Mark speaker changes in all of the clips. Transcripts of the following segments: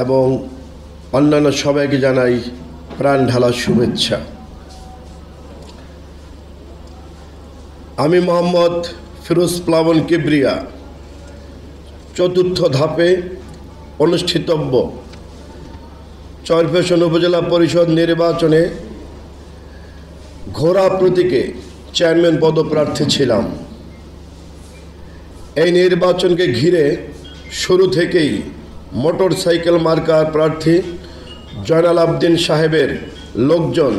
Speaker 1: এবং অন্যান্য সবাইকে জানাই প্রাণ ঢালা শুভেচ্ছা। আমি মোহাম্মদ ফিরোজ প্লাবন কিবরিয়া চতুর্থ ধাপে অনুষ্ঠিতব্য চরফ্যাশন উপজেলা পরিষদ নির্বাচনে ঘোড়া প্রতীকে চেয়ারম্যান পদপ্রার্থী ছিলাম। এই নির্বাচনকে ঘিরে শুরু থেকেই মোটরসাইকেল মার্কার প্রার্থী জয়নাল আবদিন সাহেবের লোকজন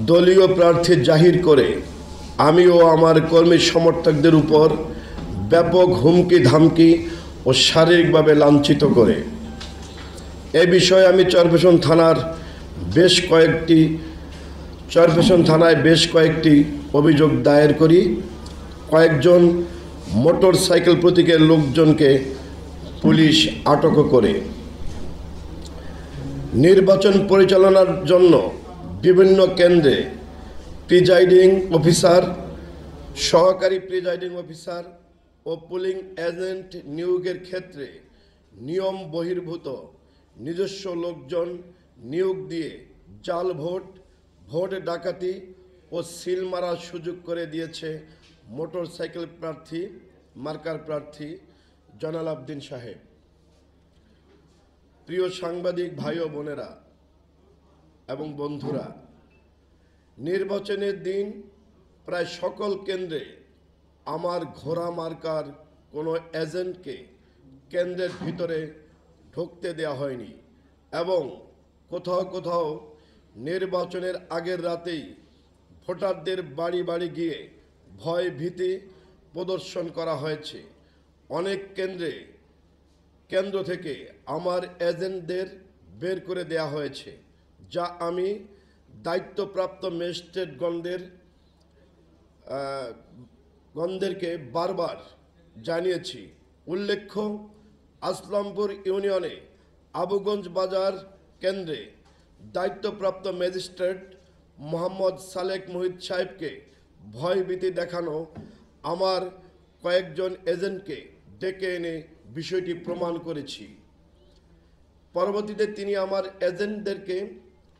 Speaker 1: দলীয় প্রার্থী জাহির করে আমি ও আমার কর্মী সমর্থকদের উপর ব্যাপক হুমকি ধামকি ও শারীরিকভাবে লাঞ্ছিত করে। এ বিষয়ে আমি চরফ্যাশন থানায় বেশ কয়েকটি অভিযোগ দায়ের করি। কয়েকজন মোটরসাইকেল প্রতীকের লোকজনকে পুলিশ আটক করে। নির্বাচন পরিচালনার জন্য বিভিন্ন কেন্দ্রে প্রিজাইডিং অফিসার, সহকারী প্রিজাইডিং অফিসার ও পোলিং এজেন্ট নিয়োগের ক্ষেত্রে নিয়ম বহির্ভূত নিজস্ব লোকজন নিয়োগ দিয়ে জাল ভোট ডাকাতি ও সিল মারার সুযোগ করে দিয়েছে মোটরসাইকেল মার্কার প্রার্থী জয়নাল আবদিন সাহেব। প্রিয় সাংবাদিক ভাই ও বোনেরা এবং বন্ধুরা, নির্বাচনের দিন প্রায় সকল কেন্দ্রে আমার ঘোড়া মার্কার কোনো এজেন্টকে কেন্দ্রের ভিতরে ঢুকতে দেওয়া হয়নি এবং কোথাও কোথাও নির্বাচনের আগের রাতেই ভোটারদের বাড়ি বাড়ি গিয়ে ভয় ভীতি প্রদর্শন করা হয়েছে। অনেক কেন্দ্র থেকে আমার এজেন্টদের বের করে দেয়া হয়েছে, যা আমি দায়িত্বপ্রাপ্ত ম্যাজিস্ট্রেটগণদেরকে বারবার জানিয়েছি। উল্লেখ্য, আসলামপুর ইউনিয়নে আবুগঞ্জ বাজার কেন্দ্রে দায়িত্বপ্রাপ্ত ম্যাজিস্ট্রেট মোহাম্মদ সালেক মুহিত সাহেবকে ভয়ভীতি দেখানো আমার কয়েকজন এজেন্টকে ডেকে এনে বিষয়টি প্রমাণ করেছি। পরবর্তীতে তিনি আমার এজেন্টদেরকে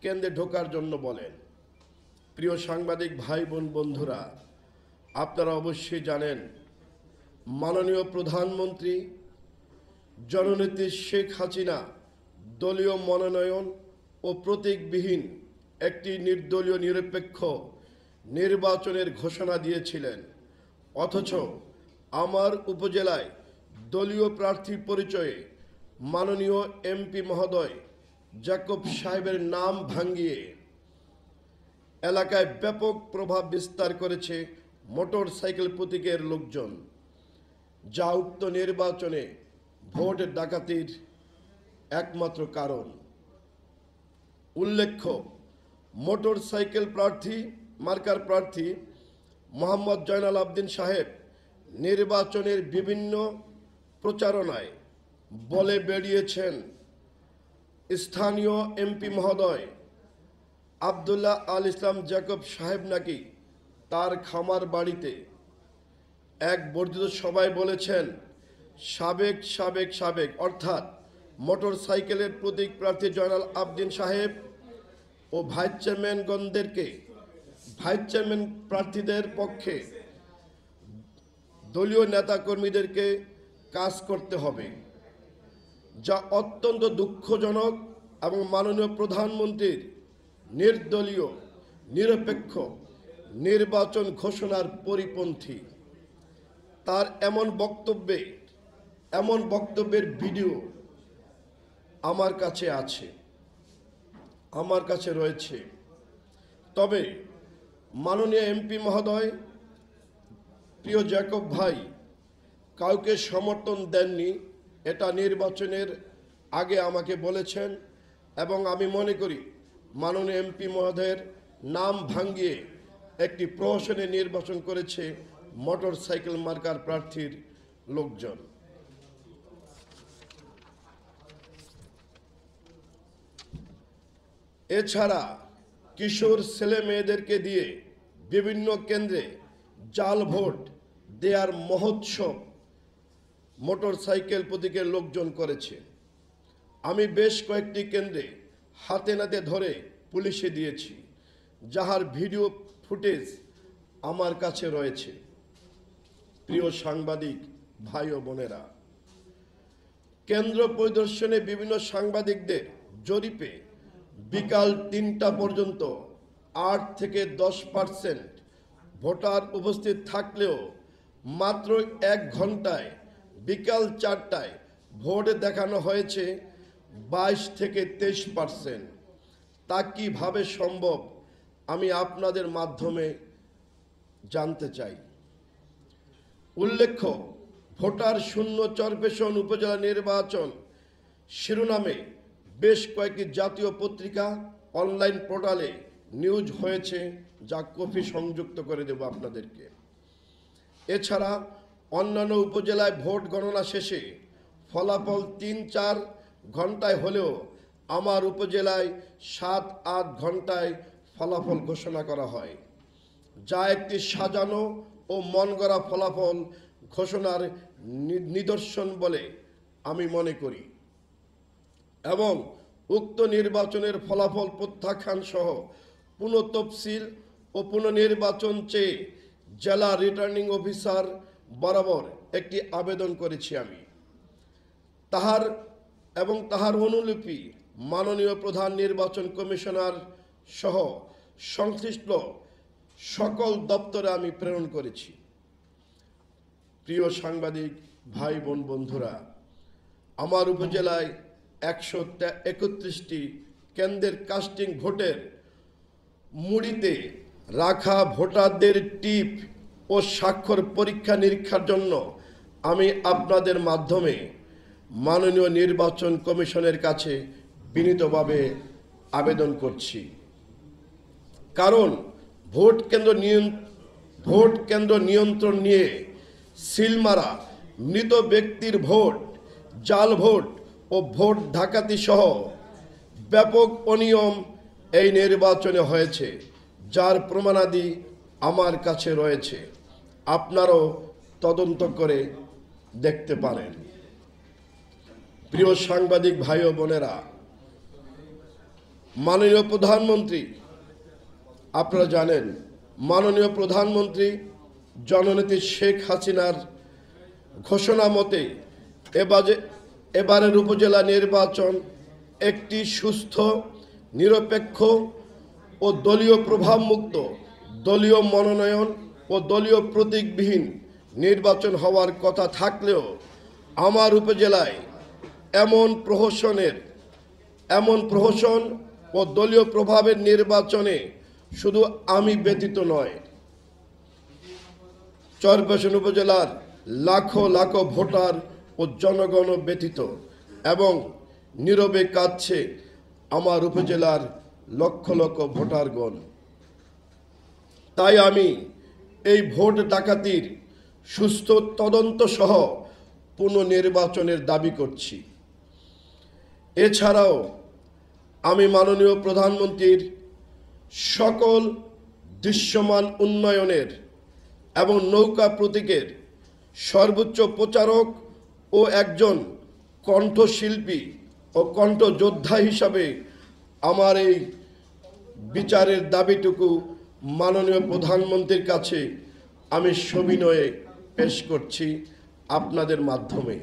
Speaker 1: কেন্দ্রে ঢোকার জন্য বলেন। প্রিয় সাংবাদিক ভাই বোন বন্ধুরা, আপনারা অবশ্যই জানেন মাননীয় প্রধানমন্ত্রী জননেত্রী শেখ হাসিনা দলীয় মনোনয়ন ও প্রতীকবিহীন একটি নির্দলীয় নিরপেক্ষ নির্বাচনের ঘোষণা দিয়েছিলেন। অথচ আমার উপজেলায় দলীয় প্রার্থী পরিচয়ে মাননীয় এমপি মহোদয় জ্যাকব সাহেবের নাম ভাঙিয়ে এলাকায় ব্যাপক প্রভাব বিস্তার করেছে মোটরসাইকেল প্রতীকের লোকজন, যা উক্ত নির্বাচনে ভোট ডাকাতির একমাত্র কারণ। উল্লেখ্য, মোটরসাইকেল মার্কার প্রার্থী মোহাম্মদ জয়নাল আবদিন সাহেব নির্বাচনের বিভিন্ন প্রচারণায় বলে বেরিয়েছেন স্থানীয় এমপি মহোদয় আবদুল্লাহ আল ইসলাম জ্যাকব সাহেব নাকি তার খামার বাড়িতে এক বর্ধিত সভায় বলেছেন সাবেক অর্থাৎ মোটরসাইকেলের প্রতীক প্রার্থী জয়নাল আবদিন সাহেব ও ভাইস চেয়ারম্যান প্রার্থীদের পক্ষে দলীয় নেতাকর্মীদেরকে কাজ করতে হবে, যা অত্যন্ত দুঃখজনক এবং মাননীয় প্রধানমন্ত্রীর নির্দলীয় নিরপেক্ষ নির্বাচন ঘোষণার পরিপন্থী। তার এমন বক্তব্যের ভিডিও আমার কাছে রয়েছে। তবে মাননীয় এমপি মহোদয় প্রিয় জ্যাকব ভাই কাউকে সমর্থন দেননি, এটা নির্বাচনের আগে আমাকে বলেছেন এবং আমি মনে করি মাননীয় এমপি মহোদয়ের নাম ভাঙিয়ে একটি প্রহসনে নির্বাচন করেছে মোটরসাইকেল মার্কার প্রার্থীর লোকজন। এছাড়া কিশোর ছেলে মেয়েদেরকে দিয়ে বিভিন্ন কেন্দ্রে জাল ভোট দেওয়ার মহোৎসব মোটরসাইকেল প্রতীকের লোকজন করেছে। আমি বেশ কয়েকটি কেন্দ্রে হাতে নাতে ধরে পুলিশে দিয়েছি, যাহার ভিডিও ফুটেজ আমার কাছে রয়েছে। প্রিয় সাংবাদিক ভাই ও বোনেরা, কেন্দ্র পরিদর্শনে বিভিন্ন সাংবাদিকদের জরিপে বিকাল ৩টা পর্যন্ত ৮ থেকে 10% ভোটার উপস্থিত থাকলেও মাত্র ১ ঘন্টায় বিকাল ৪টায় ভোট দেখানো হয়েছে ২২ থেকে ২৩%। তা কিভাবে সম্ভব আমি আপনাদের মাধ্যমে জানতে চাই। উল্লেখ্য, ভোটার শূন্য চরপেশন উপজেলা নির্বাচন শিরোনামে বেশ কয়েকটি জাতীয় পত্রিকা অনলাইন পোর্টালে নিউজ হয়েছে, যা কপি সংযুক্ত করে দেব আপনাদেরকে। এছাড়া অন্যান্য উপজেলায় ভোট গণনা শেষে ফলাফল ৩-৪ ঘন্টায় হলেও আমার উপজেলায় ৭-৮ ঘন্টায় ফলাফল ঘোষণা করা হয়, যা একটি সাজানো ও মন গড়া ফলাফল ঘোষণার নিদর্শন বলে আমি মনে করি এবং উক্ত নির্বাচনের ফলাফল প্রত্যাখ্যান সহ পুনঃতফসিল ও পুনর্নির্বাচন চেয়ে জেলা রিটার্নিং অফিসার বরাবর একটি আবেদন করেছি আমি। তাহার অনুলিপি মাননীয় প্রধান নির্বাচন কমিশনার সহ সংশ্লিষ্ট সকল দপ্তরে আমি প্রেরণ করেছি। প্রিয় সাংবাদিক ভাই বোন বন্ধুরা, আমার উপজেলায় 131টি কেন্দ্রের কাস্টিং ভোটের মুড়িতে রাখা ভোটারদের টিপ ও স্বাক্ষর পরীক্ষা নিরীক্ষার জন্য আমি আপনাদের মাধ্যমে মাননীয় নির্বাচন কমিশনের কাছে বিনীতভাবে আবেদন করছি। কারণ ভোট কেন্দ্র নিয়ন্ত্রণ নিয়ে সিলমারা, মৃত ব্যক্তির ভোট, জাল ভোট ও ভোট ডাকাতি সহ ব্যাপক অনিয়ম এই নির্বাচনে হয়েছে, যার প্রমাণাদি আমার কাছে রয়েছে। আপনারাও তদন্ত করে দেখতে পারেন। প্রিয় সাংবাদিক ভাই ও বোনেরা, মাননীয় প্রধানমন্ত্রী, আপনারা জানেন মাননীয় প্রধানমন্ত্রী জননেত্রী শেখ হাসিনার ঘোষণা মতে এবারের উপজেলা নির্বাচন একটি সুস্থ, নিরপেক্ষ ও দলীয় প্রভাবমুক্ত, দলীয় মনোনয়ন ও দলীয় প্রতীকবিহীন নির্বাচন হওয়ার কথা থাকলেও আমার উপজেলায় এমন প্রহসন ও দলীয় প্রভাবের নির্বাচনে শুধু আমি ব্যতীত নয়, চরপেশন উপজেলার লাখো লাখো ভোটার ও জনগণ ব্যতীত এবং নীরবে কাঁদছে আমার উপজেলার লক্ষ লক্ষ ভোটারগণ। তাই আমি এই ভোট ডাকাতির সুস্থ তদন্ত সহ পুনর্নির্বাচনের দাবি করছি। এছাড়াও আমি মাননীয় প্রধানমন্ত্রীর সকল দৃশ্যমান উন্নয়নের এবং নৌকা প্রতীকের সর্বোচ্চ প্রচারক ও একজন কণ্ঠশিল্পী ও কণ্ঠযোদ্ধা হিসাবে আমার এই বিচারের দাবিটুকু মাননীয় প্রধানমন্ত্রীর কাছে আমি সবিনয়ে পেশ করছি আপনাদের মাধ্যমে।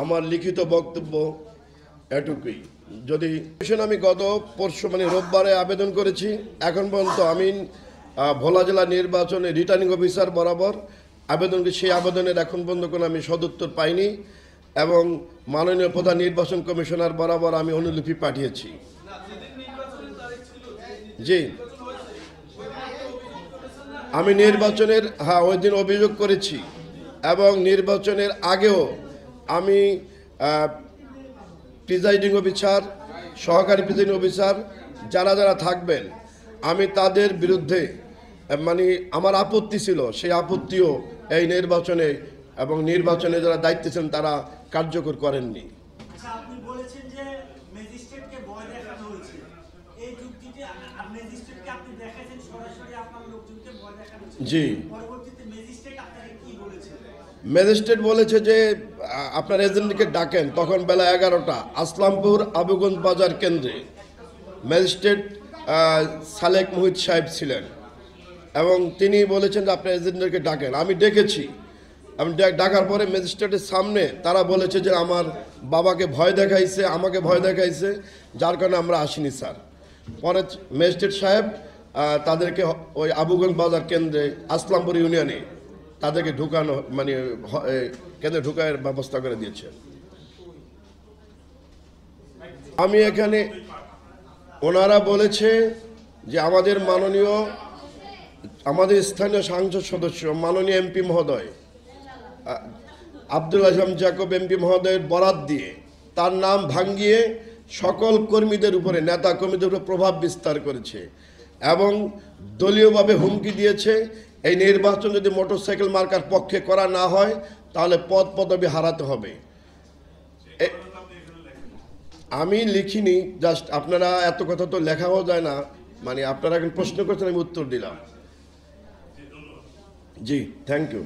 Speaker 1: আমার লিখিত বক্তব্য এটুকুই। যদি আমি গত পরশু রোববারে আবেদন করেছি, এখন পর্যন্ত আমি ভোলা জেলা নির্বাচনে রিটার্নিং অফিসার বরাবর আবেদন, সেই আবেদনের এখন পর্যন্ত কোনো আমি সদুত্তর পাইনি এবং মাননীয় প্রধান নির্বাচন কমিশনার বরাবর আমি অনুলিপি পাঠিয়েছি। জি, আমি নির্বাচনের ওই দিন অভিযোগ করেছি এবং নির্বাচনের আগেও আমি প্রিজাইডিং অফিসার, সহকারী প্রিজাইডিং অফিসার যারা থাকবেন, আমি তাদের বিরুদ্ধে আমার আপত্তি ছিল, সেই আপত্তিও এই নির্বাচনে এবং নির্বাচনে যারা দায়িত্বে ছিলেন তারা কার্যকর করেননি। জি, ম্যাজিস্ট্রেট বলেছে যে আপনার এজেন্টকে ডাকেন। তখন বেলা 11টা, আসলামপুর আবুগঞ্জ বাজার কেন্দ্রে ম্যাজিস্ট্রেট সালেক মুহিত সাহেব ছিলেন এবং তিনি বলেছেন যে আপনার এজেন্টকে ডাকেন। আমি ডেকেছি। আমি ডাকার পরে ম্যাজিস্ট্রেটের সামনে তারা বলেছে যে আমার বাবাকে ভয় দেখাইছে, আমাকে ভয় দেখাইছে, যার কারণে আমরা আসিনি স্যার। পরে ম্যাজিস্ট্রেট সাহেব তাদেরকে ওই আবুগঞ্জ বাজার কেন্দ্রে আসলামপুর ইউনিয়নে তাদেরকে ঢুকানো মানে কেন্দ্রে ঢুকানোর ব্যবস্থা করে দিয়েছে। আমি এখানে ওনারা বলেছে যে আমাদের স্থানীয় সংসদ সদস্য মাননীয় এমপি মহোদয় আব্দুল আজম জাকব এমপি মহোদয়ের বরাত দিয়ে তার নাম ভাঙিয়ে সকল কর্মীদের উপরে, নেতা কর্মীদের উপরে প্রভাব বিস্তার করেছে এবং দলীয়ভাবে হুমকি দিয়েছে এই নির্বাচন যদি মোটরসাইকেল মার্কার পক্ষে করা না হয় তাহলে পদ পদবি হারাতে হবে। আমি লিখিনি, জাস্ট আপনারা এত কথা তো লেখাও যায় না, মানে আপনারা এখন প্রশ্ন করছেন, আমি উত্তর দিলাম। জি, থ্যাংক ইউ।